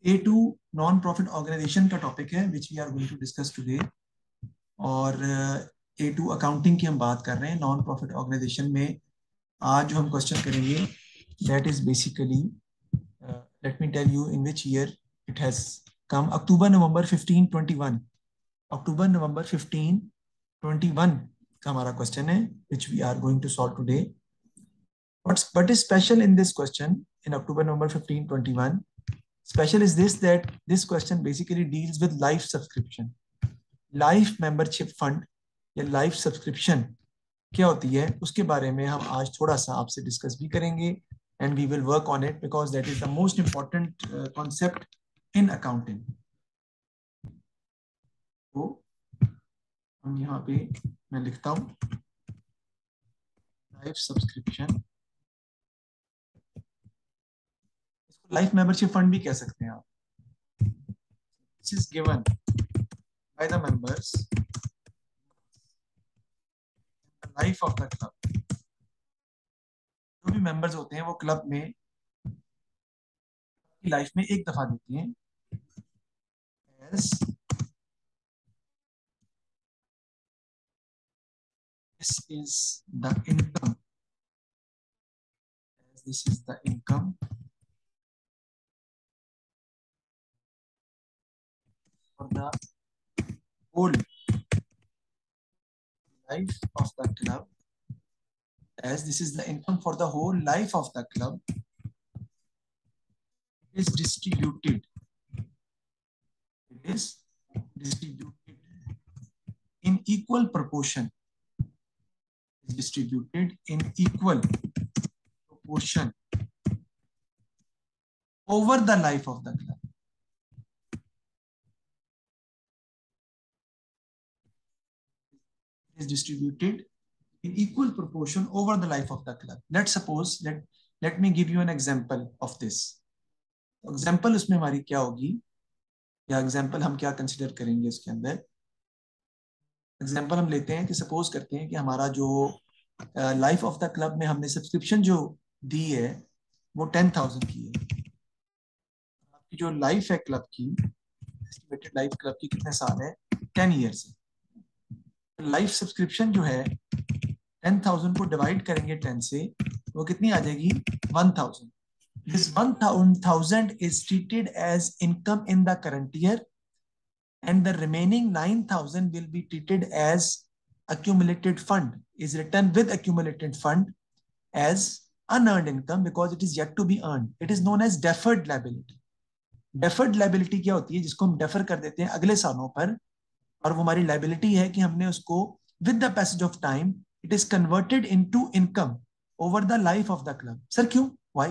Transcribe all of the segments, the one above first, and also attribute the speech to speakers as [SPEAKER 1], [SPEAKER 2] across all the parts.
[SPEAKER 1] A2 non profit organisation का topic है which we are going to discuss today. और A2 accounting की हम बात कर रहे हैं नॉन प्रॉफिट ऑर्गेनाइजेशन में। आज जो हम क्वेश्चन करेंगे that is basically, let me tell you in which year it has come. October November 1521, October November 1521 का हमारा क्वेश्चन है which we are going to solve today. What is special in this question in October November 1521? Special is this, that this question basically deals with life subscription. Life membership fund या life subscription क्या होती है उसके बारे में हम आज थोड़ा सा आपसे डिस्कस भी करेंगे, and we will work on it because that is the most important concept in accounting. तो हम यहाँ पे मैं लिखता हूँ लाइफ सब्सक्रिप्शन, इसको लाइफ मेंबरशिप फंड भी कह सकते हैं आप। This is given by the members life of the club. जो भी मेंबर्स होते हैं वो क्लब में लाइफ में एक दफा देते हैं as this is the income, as this is the income for the whole life of the club, as this is the income for the whole life of the club is distributed, it is distributed in equal proportion, is distributed in equal proportion over the life of the club. Is distributed in equal proportion over the life of the club. Let's suppose let me give you an example of this. Example उसमें हमारी क्या होगी, या example हम क्या consider करेंगे उसके अंदर। एग्जाम्पल हम लेते हैं कि सपोज करते हैं कि हमारा जो लाइफ ऑफ द क्लब में हमने सब्सक्रिप्शन जो दी है वो 10,000 की है। आपकी जो लाइफ है क्लब की, एस्टिमेटेड लाइफ क्लब की कितने साल है, 10 ईयर्स है। लाइफ सब्सक्रिप्शन जो है 10,000 को डिवाइड करेंगे 10 से, वो कितनी आ जाएगी, 1,000। This 1,000 is treated as income in the current year, and the remaining 9,000 will be treated as accumulated fund, is written with accumulated fund as unearned income because it is yet to be earned. It is known as deferred liability. Deferred liability क्या होती है, जिसको हम defer कर देते हैं अगले सालों पर, और वो हमारी liability है कि हमने उसको with the passage of time it is converted into income over the life of the club. Sir, क्यों, why?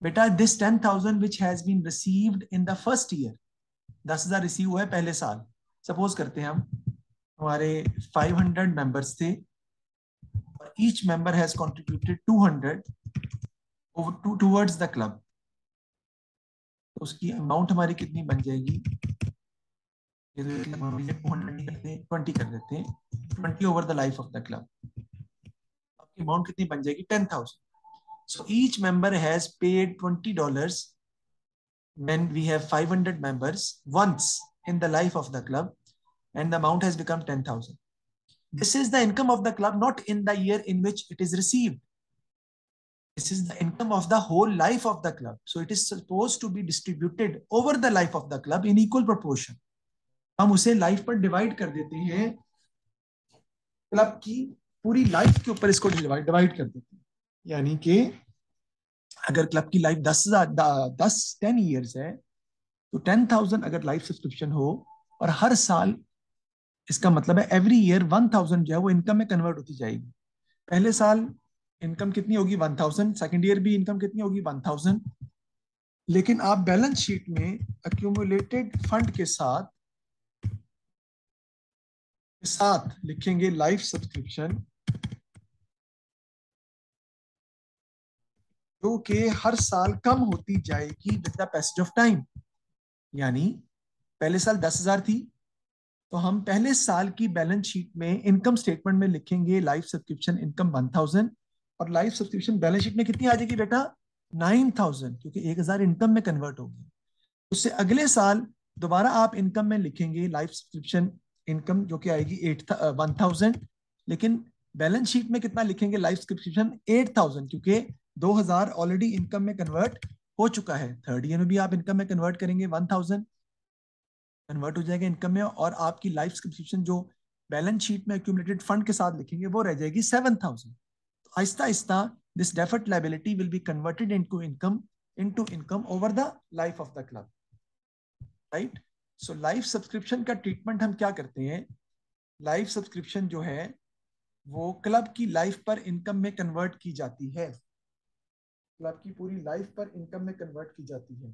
[SPEAKER 1] बेटा this 10,000 which has been received in the first year, 10,000 receive हुआ है पहले साल। सपोज करते हैं हम हमारे 500 मेंबर्स थे और each member has contributed 200 towards the club, तो उसकी अमाउंट हमारी कितनी बन जाएगी, 20 कर देते हैं, 20 over the life of the club, आपकी अमाउंट कितनी बन जाएगी, 10,000। So each member has paid $20 when we have 500 members once in the life of the club, and the amount has become 10,000. This is the income of the club, not in the year in which it is received. This is the income of the whole life of the club. So it is supposed to be distributed over the life of the club in equal proportion. हम उसे life पर divide कर देते हैं, club की पूरी life के ऊपर इसको डिवाइड कर देते हैं। यानी कि अगर क्लब की लाइफ 10 ईयर्स है तो 10,000 अगर लाइफ सब्सक्रिप्शन हो और हर साल, इसका मतलब है एवरी ईयर 1,000 जो है वो इनकम में कन्वर्ट होती जाएगी। पहले साल इनकम कितनी होगी, 1,000, सेकेंड ईयर भी इनकम कितनी होगी, 1,000। लेकिन आप बैलेंस शीट में अक्यूमुलेटेड फंड के साथ लिखेंगे लाइफ सब्सक्रिप्शन, जो कि हर साल कम होती जाएगी with the passage of time. यानी पहले साल 10,000 थी, तो हम पहले साल की बैलेंस शीट में इनकम स्टेटमेंट में लिखेंगे लाइफ सब्सक्रिप्शन इनकम 1,000, और लाइफ सब्सक्रिप्शन बैलेंस शीट में कितनी आ जाएगी बेटा, 9,000, क्योंकि 1,000 इनकम में कन्वर्ट होगी। उससे अगले साल दोबारा आप इनकम में लिखेंगे लाइफ सब्सक्रिप्शन इनकम जो कि आएगी 1000, लेकिन बैलेंस शीट में कितना लिखेंगे लाइफ सब्सक्रिप्शन 8000, क्योंकि 2000 ऑलरेडी इनकम में कन्वर्ट हो चुका है। थर्ड ईयर में भी आप इनकम में कन्वर्ट करेंगे 1000 कन्वर्ट हो जाएगा इनकम में, और आपकी लाइफ सब्सक्रिप्शन जो बैलेंस शीट में एक्यूमुलेटेड फंड के साथ लिखेंगे वो रह जाएगी 7000। तो Aahista Aahista this deferred liability will be converted into income over the life of the club, right. So life subscription का ट्रीटमेंट हम क्या करते हैं, लाइफ सब्सक्रिप्शन जो है वो क्लब की लाइफ पर इनकम में कन्वर्ट की जाती है, क्लब की पूरी लाइफ पर इनकम में कन्वर्ट की जाती है।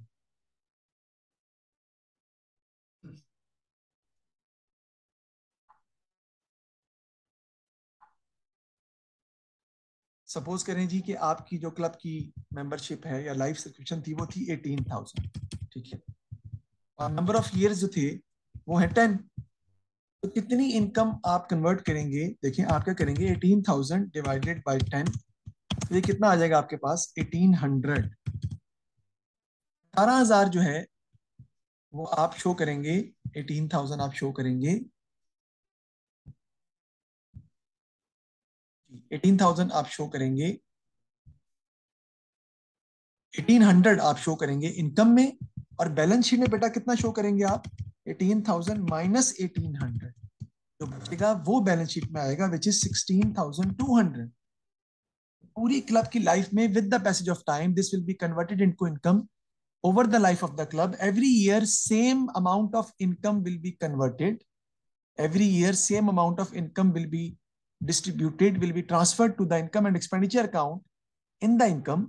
[SPEAKER 1] सपोज करें जी कि आपकी जो क्लब की मेंबरशिप है या लाइफ सब्सक्रिप्शन थी वो थी 18,000, ठीक है, और नंबर ऑफ ईयर्स जो थे वो है 10। तो कितनी इनकम आप कन्वर्ट करेंगे, देखिए आप क्या करेंगे, 18,000 डिवाइडेड बाई 10, तो ये कितना आ जाएगा आपके पास 1800। 18,000 जो है वो आप शो करेंगे, 18,000 आप शो करेंगे, 18,000 आप शो करेंगे, 1800 आप शो करेंगे इनकम में, और बैलेंस शीट में बेटा कितना शो करेंगे आप, 18,000 माइनस 1800, जो बचेगा वो बैलेंस शीट में आएगा विच इज 16,200। पूरी क्लब की लाइफ में with the passage of time this will be converted into income over the life of the club. Every year same amount of income will be converted, every year same amount of income will be distributed, will be transferred to the income and expenditure account in the income,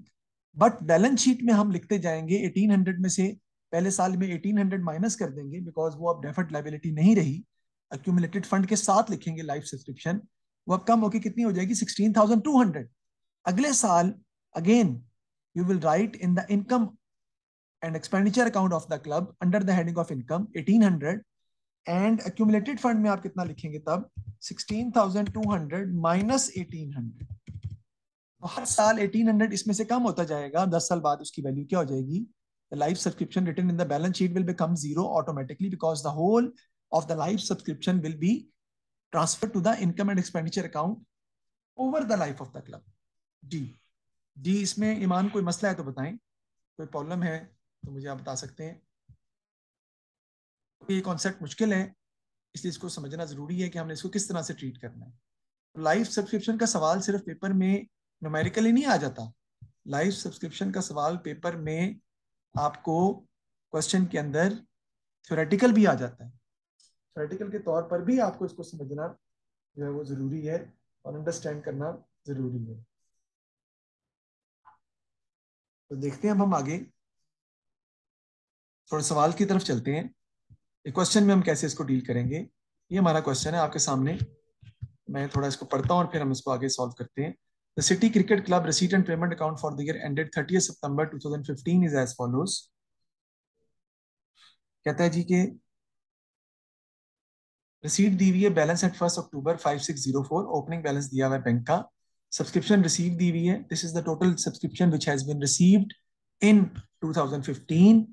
[SPEAKER 1] but balance sheet में हम लिखते जाएंगे 1800 में से पहले साल में 1800 minus कर देंगे बिकॉज वो अब डेफर्ड लायबिलिटी नहीं रही, accumulated फंड के साथ लिखेंगे लाइफ सब्सक्रिप्शन, वो अब कम होकर कितनी हो जाएगी 16,200। अगले साल again you will write in the income and expenditure account of the club under the heading of income 1800, and accumulated fund में आप कितना लिखेंगे तब 16,200 minus 1800। तो हर साल 1800 इसमें से कम होता जाएगा, 10 साल बाद उसकी वैल्यू क्या हो जाएगी, the life subscription written in the balance sheet will become zero automatically because the whole of the life subscription will be transferred to the income and expenditure account over the life of the club। जी इसमें ईमान कोई मसला है तो बताएं, कोई problem है तो मुझे आप बता सकते हैं। ये कॉन्सेप्ट मुश्किल है इसलिए इसको समझना जरूरी है कि हमने इसको किस तरह से ट्रीट करना है। तो लाइफ सब्सक्रिप्शन का सवाल सिर्फ पेपर में न्यूमेरिकली नहीं आ जाता, लाइफ सब्सक्रिप्शन का सवाल पेपर में आपको क्वेश्चन के अंदर थ्योरेटिकल भी आ जाता है, थ्योरेटिकल के तौर पर भी आपको इसको समझना जो है वो जरूरी है और अंडरस्टैंड करना जरूरी है। तो देखते हैं अब हम आगे थोड़ा सवाल की तरफ चलते हैं, एक क्वेश्चन में हम कैसे इसको डील करेंगे। ये हमारा क्वेश्चन है आपके सामने, मैं थोड़ा इसको पढ़ता हूँ और फिर हम इसको आगे सॉल्व करते हैं। The city cricket club receipt and payment account for the year ended 30 सितंबर 2015 इज एज फॉलोज। कहता है जी कि रिसीट दी हुई है, balance at 1 October 5604, opening balance दिया हुआ है बैंक का, सब्सक्रिप्शन रिसीव दी हुई है, this is the total subscription which has been received in 2015,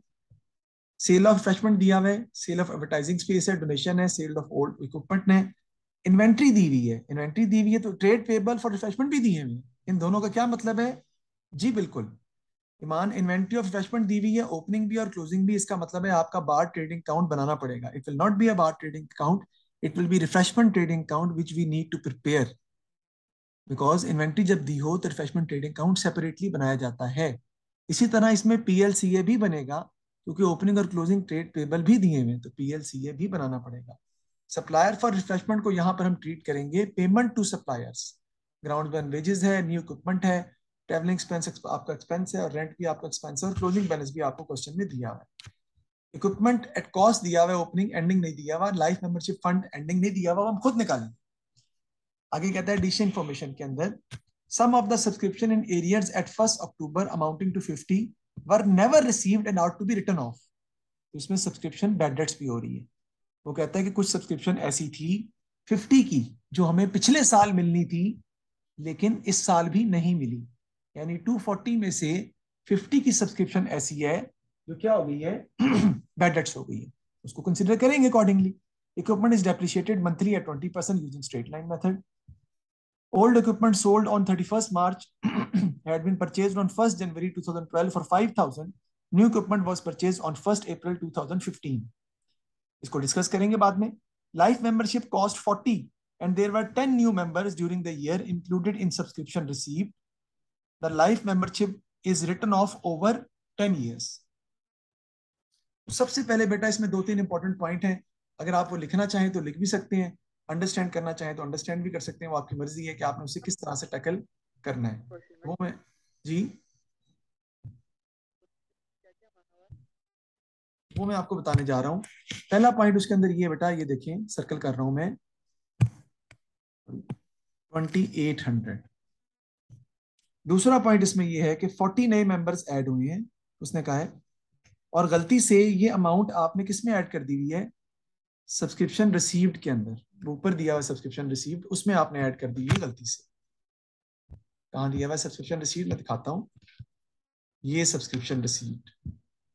[SPEAKER 1] sale of refreshment दिया हुआ है, सेल ऑफ एडवर्टाइजिंग स्पेस है, डोनेशन है, सेल ऑफ ओल्ड इक्विपमेंट है, इन्वेंट्री दी हुई है, इन्वेंट्री दी हुई है तो ट्रेड पेबल फॉर रिफ्रेशमेंट भी दिए हुए हैं। इन दोनों का क्या मतलब है जी, बिल्कुल ईमान, इन्वेंट्री ऑफ रिफ्रेशमेंट दी हुई है, ओपनिंग भी और क्लोजिंग भी, इसका मतलब है आपका बार ट्रेडिंग अकाउंट बनाना पड़ेगा। It will not be a bar trading account, it will be refreshment trading account which we need to prepare, because inventory जब दी हो तो रिफ्रेशमेंट ट्रेडिंग अकाउंट सेपरेटली बनाया जाता है। इसी तरह इसमें पीएलसीए भी बनेगा क्योंकि ओपनिंग और क्लोजिंग ट्रेड पेबल भी दिए हुए हैं तो पीएलसीए भी बनाना पड़ेगा। सप्लायर फॉर रिफ्रेशमेंट को यहाँ पर हम ट्रीट करेंगे payment to suppliers, ground one wages है, न्यू इक्विपमेंट है, ट्रेवलिंग एक्सपेंस आपका एक्सपेंस है और रेंट भी आपका एक्सपेंस है और क्लोजिंग बैलेंस भी आपको क्वेश्चन में दिया हुआ है। इक्विपमेंट एट कॉस्ट दिया हुआ है, ओपनिंग एंडिंग नहीं दिया हुआ, लाइफ मेंबरशिप फंड एंडिंग नहीं दिया हुआ, हम खुद निकालेंगे। आगे कहता है एडिशन इंफॉर्मेशन के अंदर sum of the subscription in arrears at 1 October amounting to 50 were never received and out to be return off. इसमें सब्सक्रिप्शन बैड डेट्स भी हो रही है। वो कहता है कि कुछ सब्सक्रिप्शन ऐसी थी 50 की जो हमें पिछले साल मिलनी थी लेकिन इस साल भी नहीं मिली, यानी 240 में से 50 की सब्सक्रिप्शन ऐसी है जो क्या हो गई है बैड डेट्स हो गई है, उसको कंसिडर करेंगे accordingly. Equipment is depreciated monthly at 20% using straight line method. Old equipment sold on 31st March had been purchased on 1st January 2012 for 5,000. New equipment was purchased on 1st April 2015. इसको discuss करेंगे बाद में. Life membership cost 40 and there were 10 new members during the year included in subscription received. The life membership is written off over 10 years. सबसे पहले बेटा इसमें 2-3 important point हैं. अगर आप वो लिखना चाहें तो लिख भी सकते हैं, अंडरस्टैंड करना चाहें तो अंडरस्टैंड भी कर सकते हैं. वो आपकी मर्जी है कि आपने उसे किस तरह से टैकल करना है. वो मैं जी वो मैं आपको बताने जा रहा हूँ. पहला पॉइंट उसके अंदर ये बेटा, ये देखें, सर्कल कर रहा हूं मैं, 2800. दूसरा पॉइंट इसमें ये है कि 40 नए मेंबर्स ऐड हुए हैं, उसने कहा है, और गलती से ये अमाउंट आपने किस में ऐड कर दी हुई है, सब्सक्रिप्शन रिसीव्ड के अंदर. वो ऊपर दिया हुआ सब्सक्रिप्शन रिसीव्ड, उसमें आपने ऐड कर दी है गलती से. कहाँ दिया हुआ सब्सक्रिप्शन रिसीव्ड, मैं दिखाता हूँ. ये सब्सक्रिप्शन रिसीव्ड,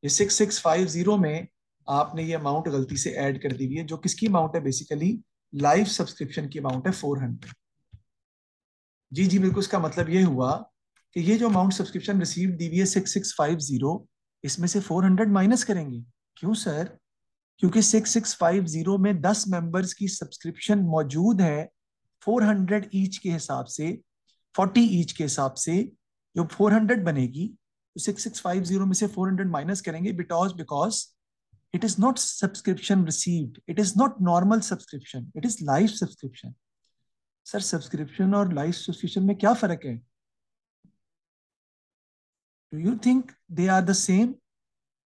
[SPEAKER 1] ये 6650 में आपने ये अमाउंट गलती से ऐड कर दी हुई है, जो किसकी अमाउंट है, बेसिकली लाइव सब्सक्रिप्शन की अमाउंट है 400. जी जी बिल्कुल. इसका मतलब ये हुआ कि ये जो अमाउंट सब्सक्रिप्शन रिसीव्ड दी हुई है 6650, इसमें से 400 माइनस करेंगे. क्यों सर? क्योंकि 6650 में 10 मेंबर्स की सब्सक्रिप्शन मौजूद है 400 ईच के हिसाब से, 40 ईच के हिसाब से जो 400 बनेगी, तो 6650 में से 400 माइनस करेंगे. Because it is not subscription received, it is not normal subscription, it is life subscription. Sir subscription और लाइव सब्सक्रिप्शन में क्या फर्क है? Do you think they are the same?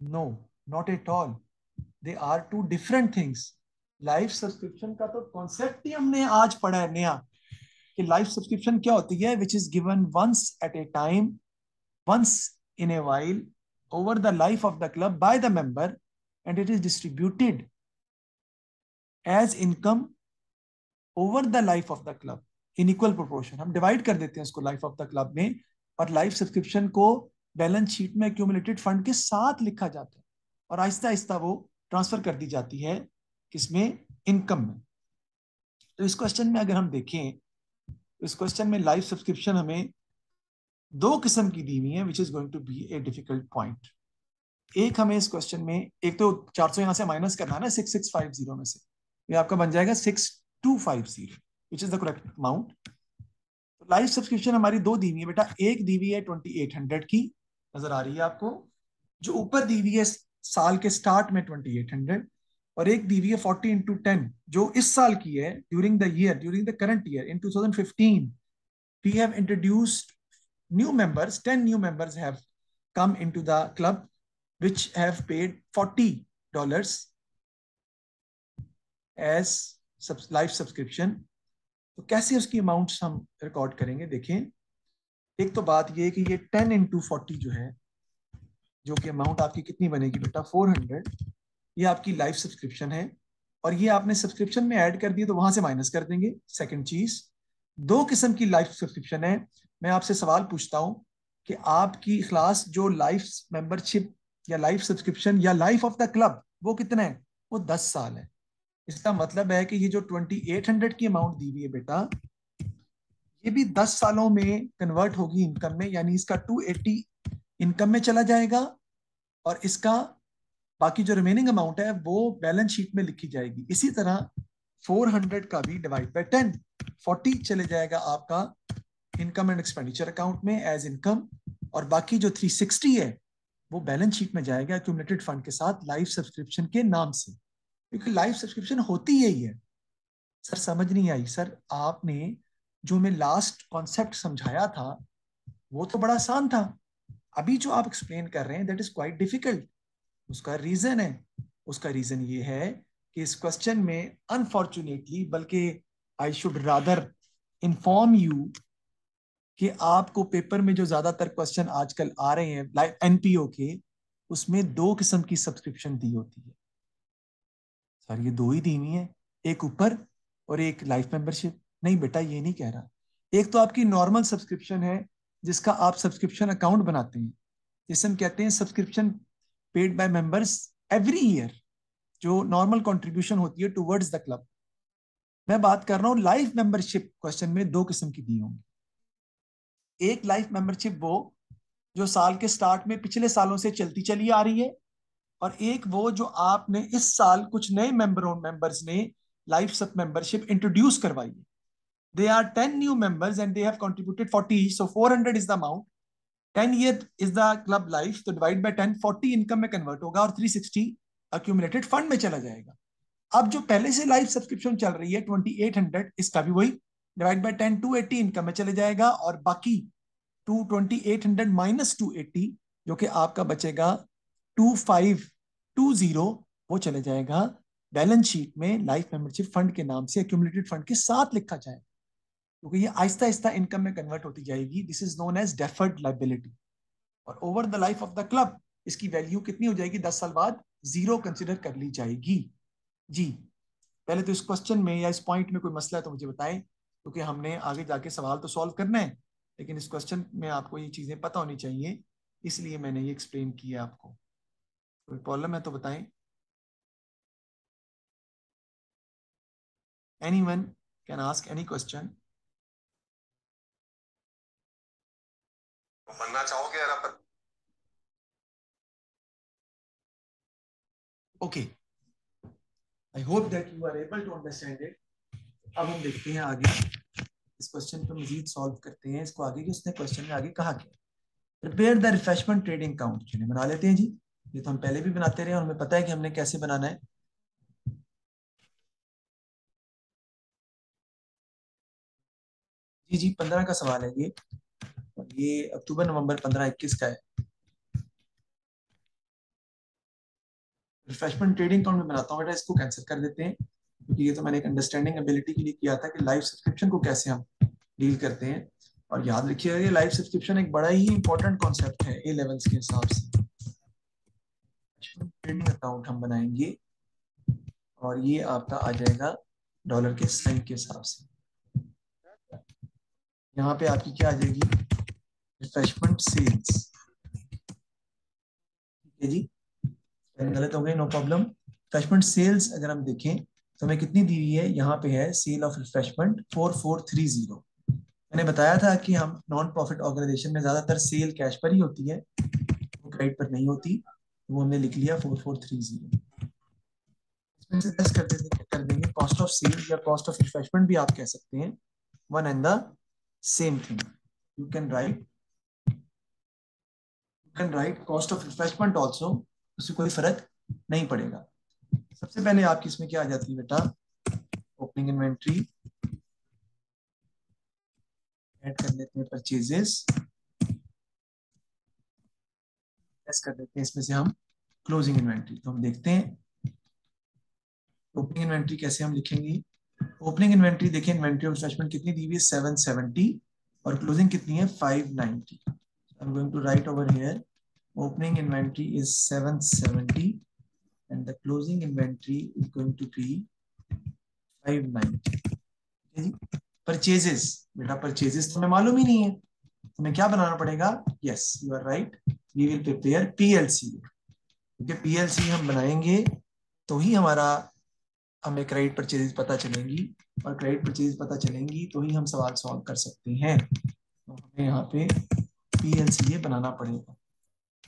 [SPEAKER 1] No, not at all. They are two different things. Life subscription का तो concept ही हमने आज पढ़ा है नया, कि लाइव सब्सक्रिप्शन क्या होती है, which is given once at a time, once in a while, over the life of the club by the member, and it is distributed as income over the life of the club in equal proportion. हम divide कर देते हैं इसको life of the club में, और life subscription को balance sheet में accumulated fund के साथ लिखा जाता है, और आहिस्ता आहिस्ता वो ट्रांसफर कर दी जाती है किसमें, इनकम में. तो इस क्वेश्चन में अगर हम देखें, इस क्वेश्चन में लाइव सब्सक्रिप्शन हमें दो किस्म की दी हुई है, which is going to be a difficult point. एक हमें इस क्वेश्चन में, एक तो 400 यहां से माइनस करना है ना 6650 में से, ये आपका बन जाएगा 6250, which is the correct amount. तो लाइव सब्सक्रिप्शन हमारी दो दी हुई है बेटा. एक दी हुई है 2800 की, नजर आ रही है आपको, जो ऊपर दी हुई है साल के स्टार्ट में 2800, और एक दी हुई है 40 इंटू 10 जो इस साल की है, during the year, during the current year in 2015 we have introduced new members. 10 new members have come into the club which have paid $40 as live subscription. तो कैसे उसकी अमाउंट्स हम रिकॉर्ड करेंगे, देखें. एक तो बात ये कि ये 10 इंटू 40 जो है, जो कि अमाउंट आपकी कितनी बनेगी बेटा, 400, ये आपकी लाइव सब्सक्रिप्शन है, और ये आपने सब्सक्रिप्शन में ऐड कर दिए तो वहां से माइनस कर देंगे. सेकंड चीज, दो किस्म की लाइफ सब्सक्रिप्शन है. मैं आपसे सवाल पूछता हूं कि आपकी क्लास जो लाइफ मेंबरशिप या लाइफ सब्सक्रिप्शन या लाइफ ऑफ द क्लब, वो कितना है, वो 10 साल है. इसका मतलब है कि ये जो 2800 की अमाउंट दी हुई है बेटा, ये भी 10 सालों में कन्वर्ट होगी इनकम में, यानी इसका 280 इनकम में चला जाएगा, और इसका बाकी जो रिमेनिंग अमाउंट है वो बैलेंस शीट में लिखी जाएगी. इसी तरह 400 का भी डिवाइड बाय 10, 40 चले जाएगा आपका इनकम एंड एक्सपेंडिचर अकाउंट में एज इनकम, और बाकी जो 360 है वो बैलेंस शीट में जाएगा एक्यूमुलेटेड फंड के साथ लाइव सब्सक्रिप्शन के नाम से, क्योंकि लाइव सब्सक्रिप्शन होती यही है. सर समझ नहीं आई? सर आपने जो मैं लास्ट कॉन्सेप्ट समझाया था वो तो बड़ा आसान था, अभी जो आप एक्सप्लेन कर रहे हैं दैट इज क्वाइट डिफिकल्ट. उसका रीजन है, उसका रीजन ये है कि इस क्वेश्चन में अनफॉर्चुनेटली, बल्कि I should rather inform you, कि आपको पेपर में जो ज्यादातर क्वेश्चन आजकल आ रहे हैं लाइक एनपीओ के, उसमें दो किस्म की सब्सक्रिप्शन दी होती है. सर ये दो ही दी हुई है, एक ऊपर और एक लाइफ मेंबरशिप. नहीं बेटा, ये नहीं कह रहा. एक तो आपकी नॉर्मल सब्सक्रिप्शन है, जिसका आप सब्सक्रिप्शन अकाउंट बनाते हैं, जिसे हम कहते हैं subscription paid by members every year, जो नॉर्मल कंट्रीब्यूशन होती है टुवर्ड्स द क्लब। मैं बात कर रहा हूँ लाइफ मेंबरशिप। क्वेश्चन में दो किस्म की दी होंगी। एक लाइफ मेंबरशिप वो जो साल के स्टार्ट में पिछले सालों से चलती चली आ रही है, और एक वो जो आपने इस साल कुछ नए मेंबर्स ने लाइफ सब मेंबरशिप इंट्रोड्यूस करवाई है। They are 10 new members and they have contributed 40, so 400 is the amount. 10 year is the club life, तो डिवाइड बाय 10, 40 इनकम में कन्वर्ट होगा और 360 अक्यूमुलेटेड फंड में चला जाएगा। अब जो पहले से लाइफ सब्सक्रिप्शन चल रही है 2800, इसका भी वही डिवाइड बाय 10, 280 इनकम में चले जाएगा, और बाकी 2800 माइनस 280 जो कि आपका बचेगा 2520, वो चले जाएगा बैलेंस शीट में लाइफ मेंबरशिप फंड के नाम से, एक्यूमुलेटेड फंड के साथ लिखा जाएगा, क्योंकि ये आहिस्ता आहिस्ता इनकम में कन्वर्ट होती जाएगी। This is known as deferred liability. और over the life of the club इसकी वैल्यू कितनी हो जाएगी? 10 साल बाद जीरो कंसिडर कर ली जाएगी। जी, पहले तो इस क्वेश्चन में या इस पॉइंट में कोई मसला है तो मुझे बताएं, क्योंकि हमने आगे जाके सवाल तो सॉल्व करना है, लेकिन इस क्वेश्चन में आपको ये चीजें पता होनी चाहिए, इसलिए मैंने ये एक्सप्लेन किया आपको। कोई प्रॉब्लम है तो बताएं। Anyone can ask any question. बनना चाहोगे यार अपन? Okay, I hope that you are able to understand it. अब हम देखते हैं आगे, इस क्वेश्चन को मजीद सॉल्व करते हैं, इसको आगे कि उसने क्वेश्चन में आगे कहा क्या। Prepare the refreshment trading account, चलिए बना लेते हैं जी। ये तो हम पहले भी बनाते रहे और हमें पता है कि हमने कैसे बनाना है। जी जी, 15 का सवाल है ये, और ये अक्टूबर नवंबर 15-21 का है। रिफ्रेशमेंट ट्रेडिंग अकाउंट में बनाता हूँ बेटा, इसको कैंसिल कर देते हैं, क्योंकि ये तो मैंने एक अंडरस्टैंडिंग एबिलिटी के लिए किया था कि लाइव सब्सक्रिप्शन को कैसे हम डील करते हैं। और याद रखिएगा ये लाइव सब्सक्रिप्शन एक बड़ा ही इंपॉर्टेंट कॉन्सेप्ट है ए लेवल्स के हिसाब से। ट्रेडिंग अकाउंट हम बनाएंगे और ये आपका आ जाएगा डॉलर के साइन के हिसाब से। यहाँ पे आपकी क्या आ जाएगी? Refreshment sales. ठीक है जी, गलत हो गई, नो प्रॉब्लम। रिफ्रेशमेंट सेल्स अगर हम देखें तो हमें कितनी दी हुई है? यहाँ पे है सेल ऑफ रिफ्रेशमेंट 4430। मैंने बताया था कि हम नॉन प्रॉफिट ऑर्गेनाइजेशन में ज्यादातर सेल कैश पर ही होती है, वो क्रेडिट पर नहीं होती, तो वो हमने लिख लिया 4430। इसमें से लेस कर देंगे कॉस्ट ऑफ सेल या कॉस्ट ऑफ रिफ्रेशमेंट भी आप कह सकते हैं, one and the same thing. You can write cost of refreshment also, उससे कोई फर्क नहीं पड़ेगा। सबसे पहले आपकी इसमें क्या आ जाती है बेटा? ओपनिंग इन्वेंट्री, ऐड कर लेते हैं परचेजेस, लेस कर देते हैं इसमें से हम क्लोजिंग इन्वेंट्री। तो हम देखते हैं ओपनिंग इन्वेंट्री कैसे हम लिखेंगे। ओपनिंग इन्वेंट्री देखिए, इन्वेंट्री ऑफ रिफ्रेशमेंट कितनी दी हुई है? 770, और क्लोजिंग कितनी है? 590। I am going to write over here, opening inventory is 770 and the closing inventory is going to be 590। Purchases, बेटा परचेजेस तो हमें मालूम ही नहीं है, हमें क्या बनाना पड़ेगा? Yes you are right, we will prepare PLC, क्योंकि पीएलसी हम बनाएंगे तो ही हमारा हमें क्रेडिट परचेजेस पता चलेंगी, और क्रेडिट परचेज पता चलेंगी तो ही हम सवाल सॉल्व कर सकते हैं। तो हमें यहाँ पे पीएलसी बनाना पड़ेगा।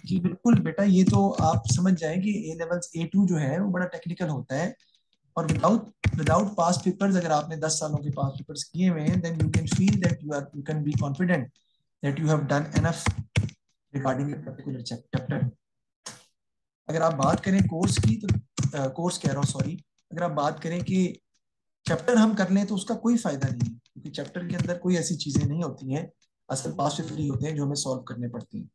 [SPEAKER 1] जी बिल्कुल बेटा, ये तो आप समझ जाएं कि ए लेवल्स A2 जो है वो बड़ा टेक्निकल होता है, और विदाउट पास्ट पेपर्स, अगर आपने 10 सालों के पास्ट पेपर्स किए हुए हैं, then you can feel that you can be confident that you have done enough regarding a particular chapter. अगर आप बात करें कोर्स की, तो कोर्स कह रहा हूँ सॉरी, अगर आप बात करें कि चैप्टर हम कर लें तो उसका कोई फायदा नहीं है, क्योंकि चैप्टर के अंदर कोई ऐसी चीजें नहीं होती हैं, असल पास्ट पेपर ही होते हैं जो हमें सॉल्व करने पड़ते हैं।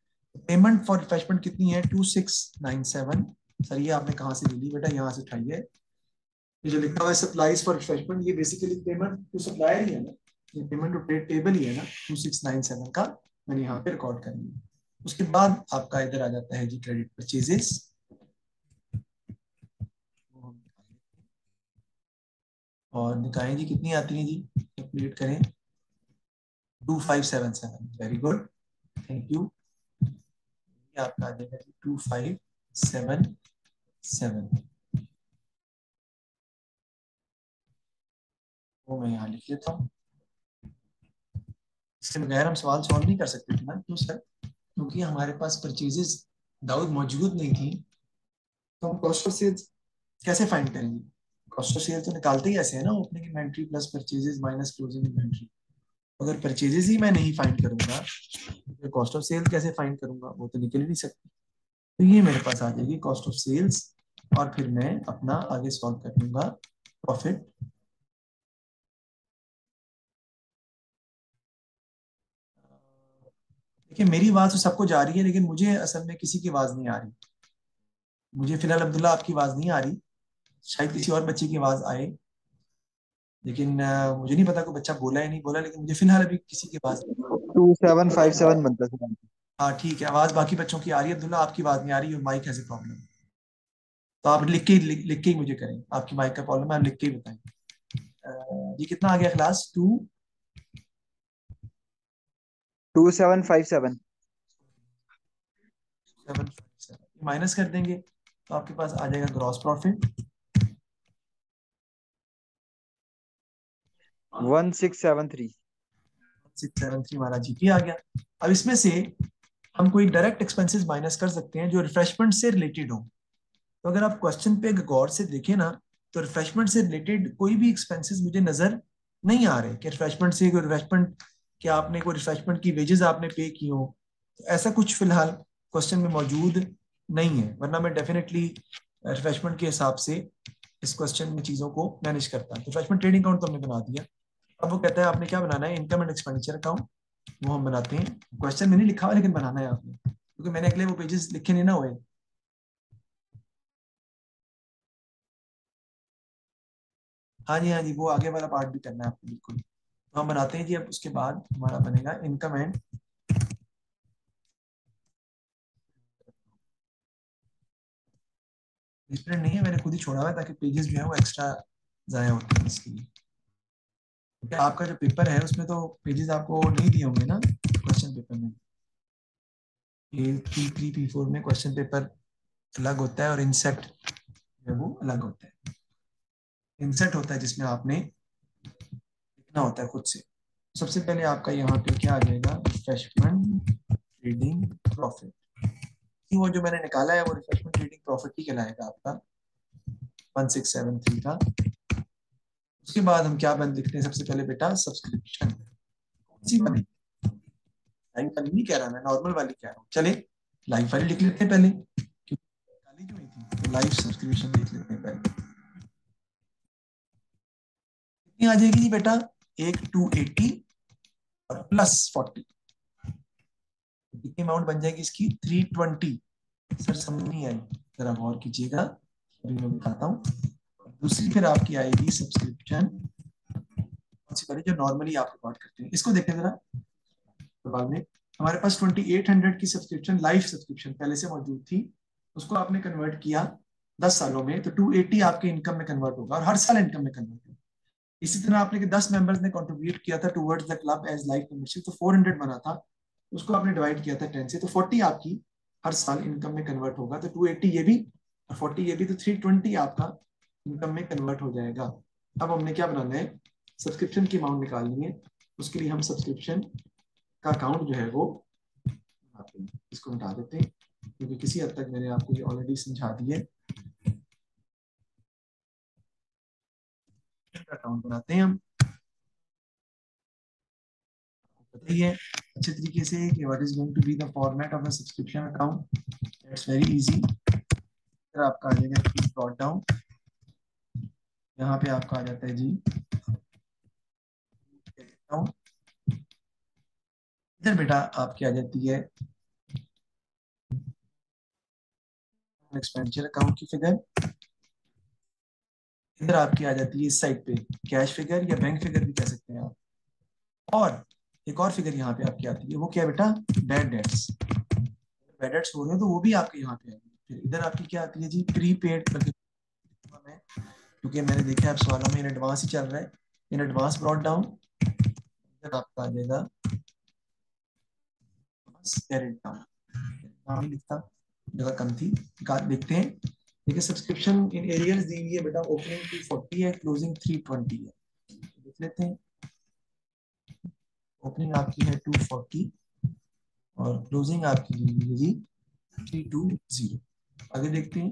[SPEAKER 1] पेमेंट फॉर रिफ्रेशमेंट कितनी है? 2697। सर ये आपने कहाँ से ले ली बेटा? यहाँ से उठाई है। ये जो लिखा हुआ है सप्लाईज फॉर रिफ्रेशमेंट, ये बेसिकली पेमेंट टू सप्लायर ही है ना, ये पेमेंट टू ट्रेड टेबल ही है ना, 2697 का मैंने यहाँ पे रिकॉर्ड कर लिया। उसके बाद आपका इधर आ जाता है जी क्रेडिट परचेजेस, और दिखाएं जी कितनी आती है जी, कैलकुलेट करें। 2577, वेरी गुड, थैंक यू। आपका आ जाएगा 2577। 7 वो मैं यहाँ लिख लेता हूँ। इसके बगैर हम सवाल सॉल्व नहीं कर सकते थे ना, क्यों सर? क्योंकि हमारे पास परचेजेस दाऊद मौजूद नहीं थी, तो हम कॉस्ट ऑफ सेल्स कैसे फाइंड करेंगे? कॉस्ट ऑफ सेल्स तो निकालते ही ऐसे है ना, opening inventory plus purchases minus closing inventory. अगर परचेजेस ही मैं नहीं फाइंड करूंगा तो कॉस्ट ऑफ सेल्स कैसे फाइंड करूंगा? वो तो निकल ही नहीं सकती। तो ये मेरे पास आ जाएगी कॉस्ट ऑफ सेल्स, और फिर मैं अपना आगे सॉल्व कर लूंगा प्रॉफिट। देखिए मेरी आवाज तो सबको जा रही है, लेकिन मुझे असल में किसी की आवाज नहीं आ रही। मुझे फिलहाल अब्दुल्ला आपकी आवाज नहीं आ रही, शायद किसी और बच्चे की आवाज आए, लेकिन मुझे नहीं पता कोई बच्चा बोला या नहीं बोला, लेकिन मुझे फिलहाल अभी किसी की आवाज नहीं।
[SPEAKER 2] 2757 बनता है सर।
[SPEAKER 1] हाँ ठीक है, आवाज बाकी बच्चों की आ रही है, अब्दुल्ला आपकी आवाज नहीं आ रही, माइक हैज ए प्रॉब्लम। तो आप लिख के ही मुझे करें, आपकी माइक का प्रॉब्लम है, आप लिख के ही बताएं। ये कितना आ गया क्लास 2?
[SPEAKER 2] 2757।
[SPEAKER 1] 7 माइनस कर देंगे तो आपके पास आ जाएगा ग्रॉस प्रॉफिट।
[SPEAKER 2] 1673।
[SPEAKER 1] 673 हमारा जीपी आ गया। अब इसमें से हम कोई डायरेक्ट एक्सपेंसेस माइनस कर सकते हैं जो रिफ्रेशमेंट से रिलेटेड हो। तो अगर आप क्वेश्चन पे गौर से देखें ना, तो रिफ्रेशमेंट से रिलेटेड कोई भी एक्सपेंसेस मुझे नजर नहीं आ रहे कि रिफ्रेशमेंट से कोई रिफ्रेशमेंट, कि आपने कोई रिफ्रेशमेंट की वेजेस आपने पे की हो, तो ऐसा कुछ फिलहाल क्वेश्चन में मौजूद नहीं है, वरना मैं डेफिनेटली रिफ्रेशमेंट के हिसाब से इस क्वेश्चन में चीजों को मैनेज करता। तो रिफ्रेशमेंट ट्रेडिंग अकाउंट तो हमने बना दिया। अब वो कहता है आपने क्या बनाना है, इनकम एंड एक्सपेंडिचर अकाउंट। वो हम बनाते हैं, क्वेश्चन में नहीं लिखा हुआ लेकिन बनाना है आपने, क्योंकि मैंने अगले वो पेजेस लिखे नहीं ना हुए। हाँ जी हाँ जी, वो आगे वाला पार्ट भी करना है आपको, बिल्कुल। तो हम बनाते हैं जी। अब उसके बाद हमारा बनेगा इनकम एंड, डिफरेंट नहीं है, मैंने खुद ही छोड़ा हुआ है ताकि पेजेस जो है वो एक्स्ट्रा जाया होते हैं इसके लिए। क्योंकि आपका जो पेपर है उसमें तो पेजेस आपको नहीं दिए होंगे ना क्वेश्चन पेपर में। ये P3 P4 में क्वेश्चन पेपर अलग होता है, और इंसेट जो है वो अलग होता है। इंसेट होता है जिसमें आपने लिखना होता है खुद से। सबसे पहले आपका यहाँ पे क्या आ जाएगा, रिफ्रेशमेंट ट्रेडिंग प्रॉफिट। वो जो मैंने निकाला है वो रिफ्रेशमेंट ट्रेडिंग प्रॉफिट ही कहलाएगा आपका, 1673 का। उसके बाद हम क्या बंद लिखते हैं सबसे पहले बेटा, सब्सक्रिप्शन। कौन सी वाली? लाइव वाली नहीं कह रहा मैं, नॉर्मल वाली कह रहा हूँ। चले लाइव वाली लिख लेते हैं पहले, क्योंकि खाली जो हुई थी, तो लाइव सब्सक्रिप्शन लिख लेते हैं पहले। कितनी आ जाएगी जी बेटा? एक 280 और प्लस 40, कितनी अमाउंट बन जाएगी इसकी? 320। सर समझ नहीं आई, जरा गौर कीजिएगा, अभी मैं बताता हूँ। दूसरी फिर आपकी आएगी सब्सक्रिप्शन, कौन सी वाली जो नॉर्मली आप रिकॉर्ड करते हैं, इसको देखें जरा। तो बाद में हमारे पास 2800 की सब्सक्रिप्शन, लाइफ सब्सक्रिप्शन पहले से मौजूद थी, उसको आपने कन्वर्ट किया 10 सालों में, तो 280 आपके इनकम में कन्वर्ट होगा, और हर साल इनकम में कन्वर्ट होगा। इसी तरह आपने कि 10 मेंबर्स ने कंट्रीब्यूट किया था towards the club as life membership, तो 400 बना था, उसको आपने डिवाइड किया था 10 से, तो 40 आपकी हर साल इनकम में कन्वर्ट होगा। तो 280 ये भी और 40 ये भी, तो 320 आपका इनकम में कन्वर्ट हो जाएगा। अब हमने क्या बनाना है, सब्सक्रिप्शन की अमाउंट निकालनी है। उसके लिए हम सब्सक्रिप्शन का अकाउंट जो है वो बनाते हैं। इसको हटा देते हैं, क्योंकि किसी हद तक मैंने आपको ये ऑलरेडी समझा दिए। अकाउंट बनाते हैं हम, पता ही है अच्छे तरीके से कि what is going to be the format of a subscription account. It's very easy. फिर आपका आ जाएगा ब्रॉट डाउन, यहाँ पे आपका आ जाता है जी अकाउंट। इधर बेटा आपकी आ जाती है एक्सपेंडिचर अकाउंट की फिगर। इधर आपकी आ जाती है इस साइड पे कैश फिगर या बैंक फिगर भी कह सकते हैं आप। और एक और फिगर यहाँ पे आपकी आती है, वो क्या है बेटा, बैड डेट्स। बैड डेट्स हो रहे हैं तो वो भी आपके यहाँ पे आएंगे। फिर इधर आपकी क्या आती है जी, प्रीपेड करके, क्योंकि मैंने देखा है आप सवालों में इन एडवांस ही चल रहा है, इन एडवांस ब्रॉट डाउन। इधर आपका आ जाएगा कैरेट डाउन, नाम ही लिखता, जगह कम थी। देखते हैं। देखिए सब्सक्रिप्शन इन एरियर्स दी हुई है बेटा, ओपनिंग 240 है, क्लोजिंग 320 है। देख लेते हैं। ओपनिंग आपकी है 240 और क्लोजिंग आपकी दी हुई है जी 320। आगे देखते हैं।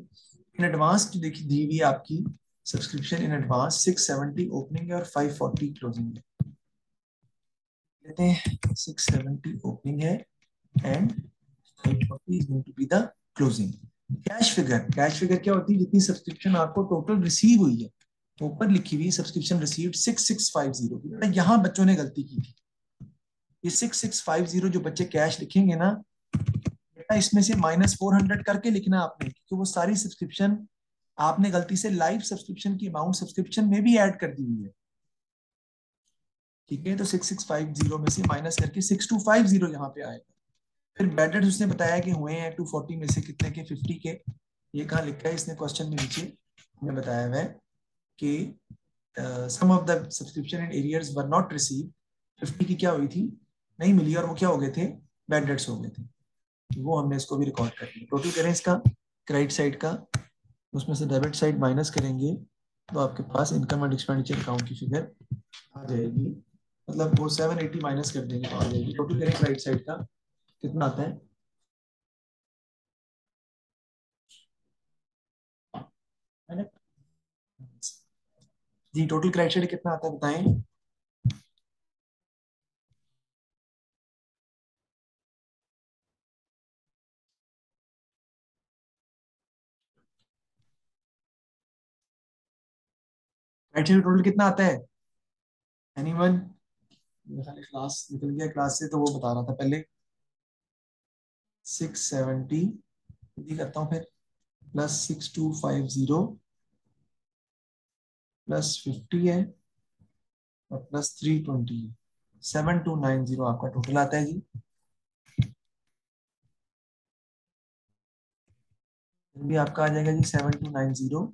[SPEAKER 1] इन एडवांस जो देखिए दी हुई है आपकी सब्सक्रिप्शन इन एडवांस 670 ओपनिंग है और 540 क्लोजिंग है। लेते हैं 670 ओपनिंग है and 540 is going to be the closing. Cash figure क्या होती है? जितनी सब्सक्रिप्शन आपको टोटल रिसीव हुई है, ऊपर लिखी हुई सब्सक्रिप्शन रिसीव्ड 6650 की। बेटा यहाँ बच्चों ने गलती की थी। ये 6650 जो बच्चे कैश लिखेंगे ना बेटा, इसमें से -400 करके लिखना आपने, क्योंकि वो सारी सब्सक्रिप्शन आपने गलती से लाइव सब्सक्रिप्शन की अमाउंट सब्सक्रिप्शन में भी ऐड कर दी हुई है। ठीक है, तो 6650 में से माइनस करके 6250 यहाँ पे आएगा। फिर बैड डेट्स उसने बताया कि हुए हैं 240 में से कितने के? 50 के। ये कहाँ लिखा है इसने क्वेश्चन में? नीचे हमें बताया हुआ है कि sum of the subscription in arrears were not receive. 50 की क्या हुई थी? नहीं मिली, और वो क्या हो गए थे? बैड डेट्स हो गए थे। वो हमने इसको भी रिकॉर्ड कर लिया। टोटल करें इसका क्रेडिट साइड का, उसमें से डेबिट साइड माइनस करेंगे तो आपके पास इनकम एंड एक्सपेंडिचर अकाउंट की फिगर आ जाएगी। मतलब वो 780 माइनस कर देंगे तो आ जाएगी। टोटल करें क्रेडिट साइड का कितना आता है? है ना जी? टोटल क्रेडिट साइड कितना आता है बताएं? क्रेडिट साइड टोटल कितना आता है? एनीवन? खाली क्लास निकल गया क्लास से तो वो बता रहा था पहले। 670 करता हूँ फिर, प्लस 6250 प्लस 50 है और प्लस 320 है। 7290 आपका टोटल आता है जी। भी आपका आ जाएगा जी 7290।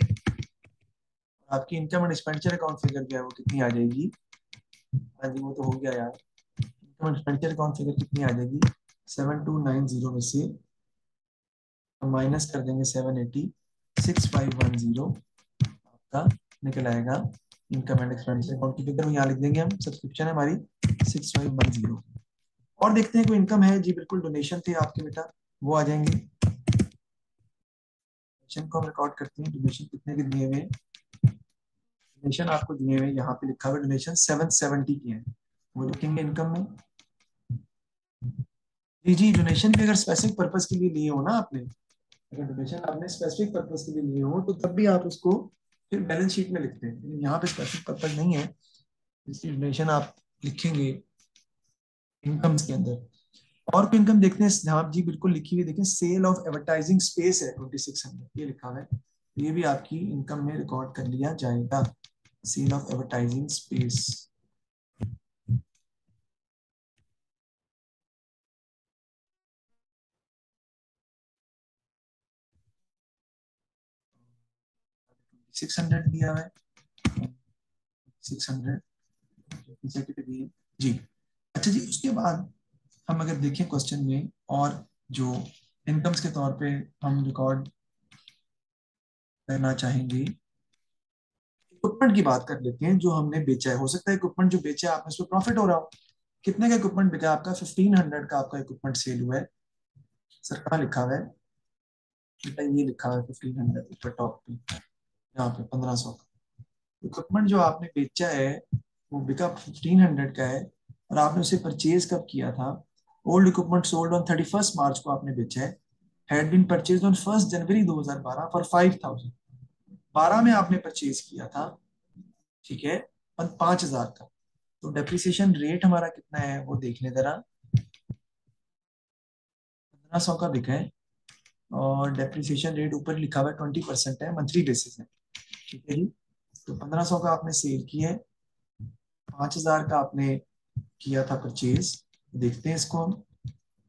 [SPEAKER 1] आपकी income and expenditure account figure क्या है, वो कितनी आ जाएगी? हाँ जी, वो तो हो गया यार। Income and expenditure account figure कितनी आ जाएगी? 7290 में से हम माइनस कर देंगे 780, 6510 आपका निकल आएगा। इनकम एंड एक्सपेंडिचर अकाउंट की फिगर यहाँ लिख देंगे हम। सब्सक्रिप्शन है हमारी 6510। और देखते हैं कोई इनकम है जी? बिल्कुल, डोनेशन थे आपके बेटा, वो आ जाएंगे। डोनेशन को हम रिकॉर्ड करते हैं। डोनेशन कितने के दिए हुए हैं? डोनेशन आपको दिए हुए यहाँ पे लिखा हुआ डोनेशन 770 के हैं, वो लिखेंगे इनकम में। जी जी, डोनेशन भी अगर स्पेसिफिक पर्पस के लिए लिए हो ना आपने, अगर डोनेशन आपने स्पेसिफिक पर्पस के लिए लिए हो तो तब भी आप उसको फिर बैलेंस शीट में लिखते हैं, लेकिन यहाँ पे स्पेसिफिक पर्पस नहीं है, इसलिए डोनेशन आप लिखेंगे इनकम्स के अंदर। और कोई इनकम देखते हैं जहाँ जी बिल्कुल लिखी हुई, देखें सेल ऑफ एडवर्टाइजिंग स्पेस है 2600, ये लिखा हुआ है। तो ये भी आपकी इनकम में रिकॉर्ड कर लिया जाएगा। Sale of advertising space. Six hundred दिया हुआ है, 600 जी। अच्छा जी, उसके बाद हम अगर देखें क्वेश्चन में, और जो इनकम्स के तौर पे हम रिकॉर्ड करना चाहेंगे, इक्विपमेंट की बात कर लेते हैं जो हमने बेचा है। हो सकता है इक्विपमेंट जो बेचा है आपने उस पर प्रॉफिट हो रहा हो। कितने का इक्विपमेंट बिका है आपका? 1500 का आपका इक्विपमेंट सेल हुआ है। सर कहाँ लिखा हुआ है बेटा? ये लिखा हुआ है 1500 ऊपर टॉप पे, यहाँ पे 1500 का इक्विपमेंट जो आपने बेचा है वो बिका 1500 का है। और आपने उसे परचेज कब किया था? Old equipment sold on 31 March को आपने बेचा है। Had been purchase on 1 January 2012 for 5000। 12 में आपने परचेज किया था, ठीक है, 5000 का। तो डेप्रिसिएशन रेट हमारा कितना है वो देख लें जरा। 1500 का बिका है और डेप्रिसिएशन रेट ऊपर लिखा हुआ है 20% है, मंथली बेसिस है। ठीक है जी। तो 1500 का आपने सेल किया है, 5000 का आपने किया था परचेज। देखते हैं इसको हम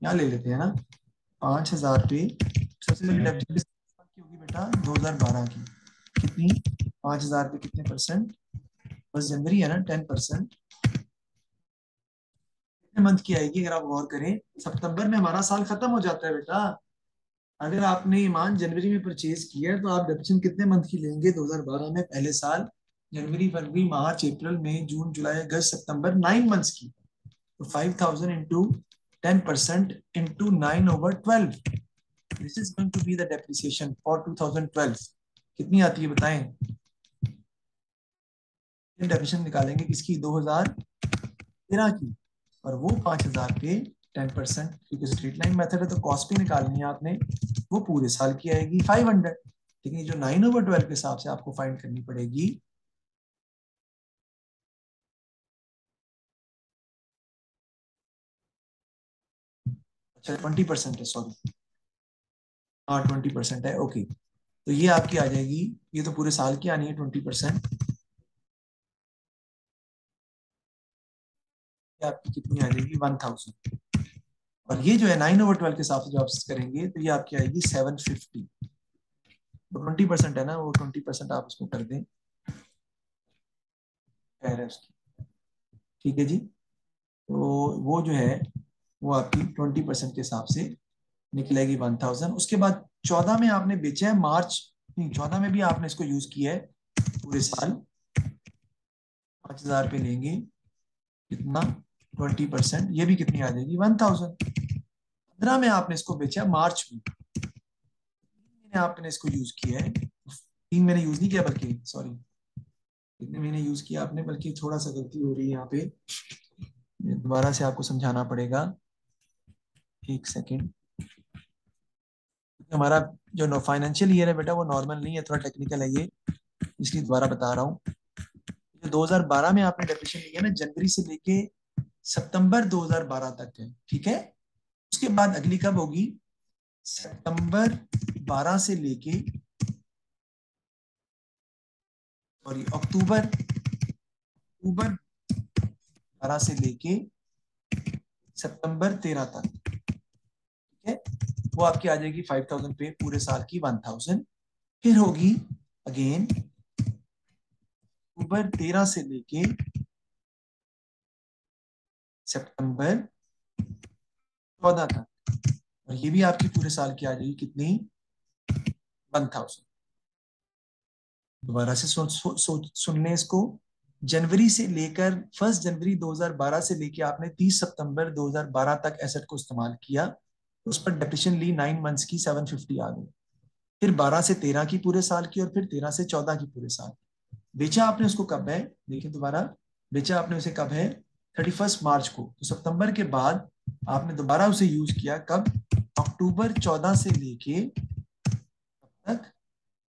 [SPEAKER 1] यहाँ ले लेते हैं ना। 5000 पे सबसे पहले डेप्रिसिएशन की होगी बेटा 2012 की। कितनी? 5000 पे कितने परसेंट? 1 जनवरी है ना, 10%। कितने मंथ की आएगी अगर आप गौर करें? सितंबर में हमारा साल खत्म हो जाता है बेटा। अगर आपने ईमान जनवरी में परचेज किया है तो आप डेप्रिसिएशन कितने मंथ की लेंगे 2012 में? पहले साल जनवरी, फरवरी, मार्च, अप्रैल, मई, जून, जुलाई, अगस्त, सितंबर, 9 मंथ्स की। तो 5000 into 10% into 9/12, this is going to be the depreciation for 2012। कितनी आती है बताएं? डेप्रिसिएशन निकालेंगे किसकी? 2013 की। और वो 5000 पे 10%, क्योंकि स्ट्रेट लाइन मेथड है तो कॉस्ट भी निकालनी है आपने, वो पूरे साल की आएगी 500। लेकिन ये जो 9/12 के हिसाब से आपको फाइंड करनी पड़ेगी, अच्छा 20% है, सॉरी, हाँ 20% है, ओके। तो ये आपकी आ जाएगी, ये तो पूरे साल की आनी है 20%, ये आपकी कितनी आ जाएगी? 1000। और ये जो है 9/12 के हिसाब से जो आप करेंगे तो ये आपकी आएगी 750। वो 20% है ना, वो 20% आप उसको कर दें, खैर है उसकी, ठीक है जी। तो वो जो है वो आपकी 20% के हिसाब से निकलेगी 1000। उसके बाद 14 में आपने बेचा है, मार्च नहीं, 14 में भी आपने इसको यूज किया है पूरे साल, 5000 पे लेंगे कितना? 20%, ये भी कितनी आ जाएगी? 1000। 15 में आपने इसको बेचा मार्च में, महीने आपने इसको यूज किया है, 3 महीने यूज नहीं किया, बल्कि सॉरी, कितने महीने यूज किया आपने, बल्कि थोड़ा सा गलती हो रही है यहाँ पे, दोबारा से आपको समझाना पड़ेगा, एक सेकेंड। हमारा जो फाइनेंशियल ईयर है बेटा वो नॉर्मल नहीं है, थोड़ा टेक्निकल है ये, इसलिए दोबारा बता रहा हूँ। जो 2012 में आपने डेप्रिसिएशन लिया ना, जनवरी से लेके सितंबर 2012 तक है, ठीक है। उसके बाद अगली कब होगी? सितंबर 12 से लेके, सॉरी, अक्टूबर अक्टूबर 12 से लेके सितंबर 13 तक, ठीक है। वो आपकी आ जाएगी 5000 पे, पूरे साल की 1000। फिर होगी अगेन अक्टूबर 13 से लेके सितंबर 14 तक, और ये भी आपकी पूरे साल की आ जाएगी कितनी? 1000। दोबारा से सुन लें इसको। जनवरी से लेकर 1 जनवरी 2012 से लेकर आपने 30 सितंबर 2012 तक एसेट को इस्तेमाल किया, तो उस पर डेप्रिसिएशन ली 9 मंथ्स की, 750 आ गई। फिर 12 से 13 की पूरे साल की, और फिर 13 से 14 की पूरे साल। बेचा आपने उसको कब है? देखिए दोबारा, बेचा आपने उसे कब है? 31 मार्च को। तो सितंबर के बाद आपने दोबारा उसे यूज किया कब? अक्टूबर 14 से लेके तक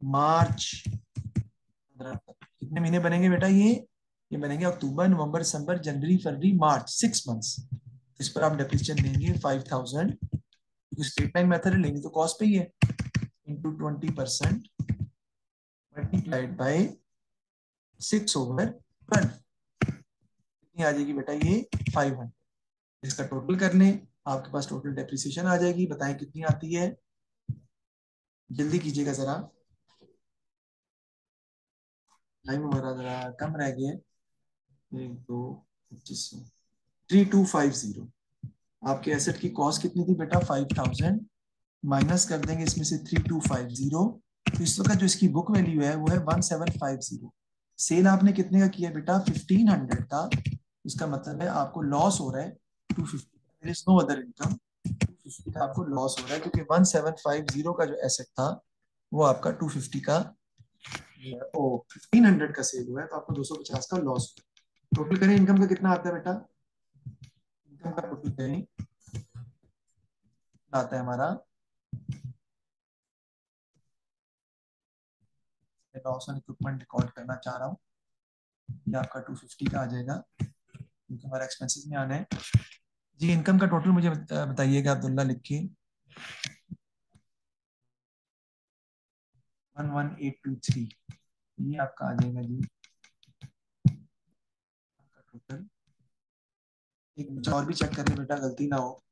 [SPEAKER 1] मार्च 15 तक। कितने महीने बनेंगे बेटा ये बनेंगे अक्टूबर, नवंबर, दिसंबर, जनवरी, फरवरी, मार्च, 6 मंथ्स। इस पर आप डेप्रिसिएशन देंगे 5000, क्योंकि स्ट्रेट लाइन मेथड है, लेनी तो कॉस्ट पे ही है, इंटू 20% मल्टीप्लाइड बाय 6/12, कितनी आ जाएगी बेटा? ये 500। इसका टोटल कर लें, आपके पास टोटल डेप्रिसिएशन आ जाएगी, बताएं कितनी आती है? जल्दी कीजिएगा जरा, टाइम हमारा जरा कम रह गया है। 1, 2, 25, 3250। आपके एसेट की कॉस्ट कितनी थी बेटा? 5000, माइनस कर देंगे इसमें से 3250, तो इस वक्त जो इसकी बुक वैल्यू है वो है 1750। सेल आपने कितने का किया बेटा? 1500 का। इसका मतलब है आपको लॉस हो रहा है 250। There is no other income. 250 का आपको लॉस हो रहा है, क्योंकि 1750 का जो एसेट था वो आपका 250 का, ओ 1500 का सेल हुआ है, तो आपको 250 का लॉस हुआ। टोटल करें इनकम का कितना आता है बेटा? इनकम का टोटल करें आता है हमारा, लॉस ऑन इक्विपमेंट रिकॉर्ड करना चाह रहा हूँ, ये आपका 250 का आ जाएगा, क्योंकि हमारा एक्सपेंसेस में आना है जी। इनकम का टोटल मुझे बताइएगा अब्दुल्ला, लिख के। 11823, ये आपका आ जाएगा जी, आपका टोटल। एक बच्चा और भी चेक कर ले बेटा, गलती ना हो।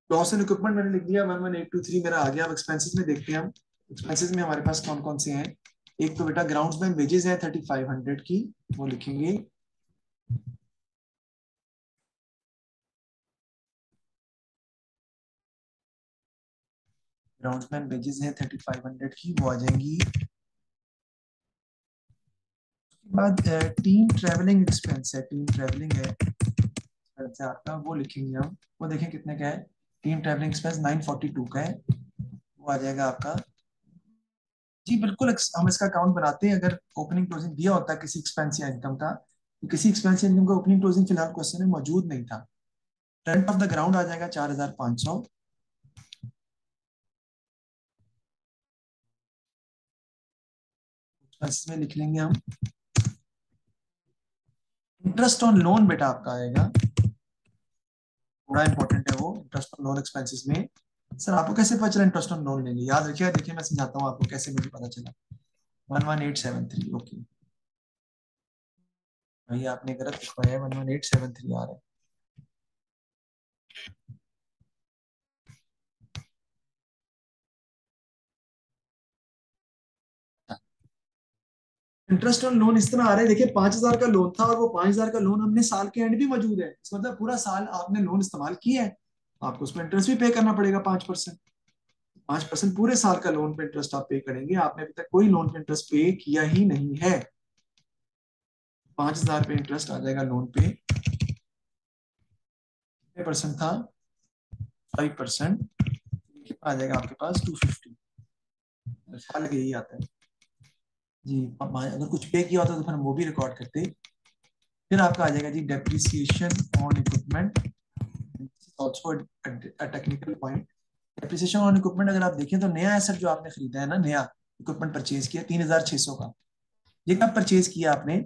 [SPEAKER 1] लॉस एंड इक्विपमेंट मैंने लिख दिया 11823 मेरा आ गया। अब एक्सपेंसेस में देखते हैं हम, एक्सपेंसेस में हमारे पास कौन कौन से हैं। एक तो बेटा ग्राउंड्स में वेजेस है 3500 की, वो लिखेंगे। ग्राउंडमैन वेजेस है 3500 की, वो आ जाएंगी। उसके बाद टीम ट्रेवलिंग एक्सपेंस है, टीम ट्रेवलिंग है एक्सपेंस है आपका, वो लिखेंगे हम। वो देखें कितने का है। टीम ट्रेवलिंग एक्सपेंस 942 का है, वो आ जाएगा आपका। जी बिल्कुल, हम इसका अकाउंट बनाते हैं अगर ओपनिंग क्लोजिंग दिया होता है किसी एक्सपेंस या इनकम का। तो किसी एक्सपेंस या इनकम का ओपनिंग क्लोजिंग फिलहाल क्वेश्चन में मौजूद नहीं था। रेंट ऑफ द ग्राउंड आ जाएगा 4500। इसमें लिख लेंगे हम। इंटरेस्ट ऑन लोन बेटा आपका आएगा, बड़ा इंपॉर्टेंट है वो, इंटरेस्ट ऑन लोन एक्सपेंसेस में। सर आपको कैसे पता चला इंटरेस्ट ऑन लोन लेंगे, याद रखिए, देखिए मैं समझाता हूँ आपको कैसे मुझे पता चला। 11873, ओके भैया आपने गलत लिखवाया है, 11873 आ रहा है। इंटरेस्ट ऑन लोन इस तरह आ रहा है, देखिए 5000 का लोन था और वो 5000 का लोन हमने साल के एंड भी मौजूद है, इसका मतलब पूरा साल आपने लोन इस्तेमाल किया है, आपको उस पर इंटरेस्ट भी पे करना पड़ेगा 5%। 5% पूरे साल का लोन पे इंटरेस्ट आप पे करेंगे, आपने अभी तक कोई लोन पे इंटरेस्ट पे किया ही नहीं है। 5000 पे इंटरेस्ट आ जाएगा लोन पे, कितने परसेंट था, 5%, कितना आ जाएगा आपके पास 250, साल का यही आता है जी। अब अगर कुछ पे किया होता तो फिर हम वो भी रिकॉर्ड करते। फिर आपका आ जाएगा जी depreciation on equipment, also technical point. Depreciation on equipment अगर आप देखें तो नया एसेट जो आपने खरीदा है ना, नया इक्विपमेंट परचेज किया 3600 का, ये कब परचेज किया आपने,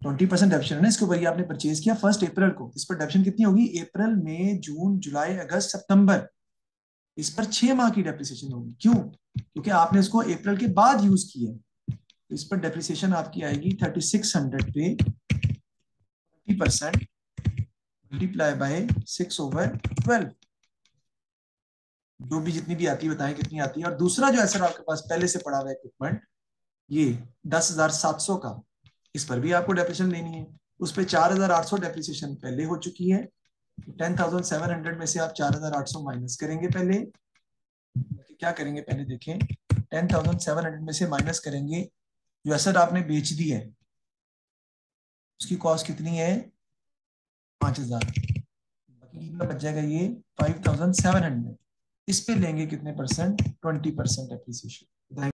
[SPEAKER 1] 20% डेप्शन है ना इसके ऊपर, ये आपने परचेज किया 1 अप्रैल को। इस पर डेप्शन कितनी होगी, अप्रैल मई जून जुलाई अगस्त सितंबर, इस पर 6 माह की डेप्रिसिएशन होगी। क्यों, क्योंकि आपने इसको अप्रैल के बाद यूज किया, तो इस पर डेप्रिसिएशन आपकी आएगी 3600 पे 20% मल्टीप्लाई बाय 6/12, जो भी जितनी भी आती है बताएं कितनी आती है। और दूसरा जो एसेट आपके पास पहले से पड़ा हुआ है इक्विपमेंट, ये 10,700 का, इस पर भी आपको डेप्रिसिएशन लेनी है। उस पर 4,800 डेप्रिसिएशन पहले हो चुकी है, 10,700 में से आप 4,800 माइनस करेंगे पहले। क्या करेंगे पहले देखें, 10,700 में से माइनस करेंगे जो एसेट आपने बेच दी है, उसकी कॉस्ट कितनी है 5,000, बाकी कितना बच जाएगा ये 5,700। इस पे लेंगे कितने परसेंट, 20% एप्रिसिएशन।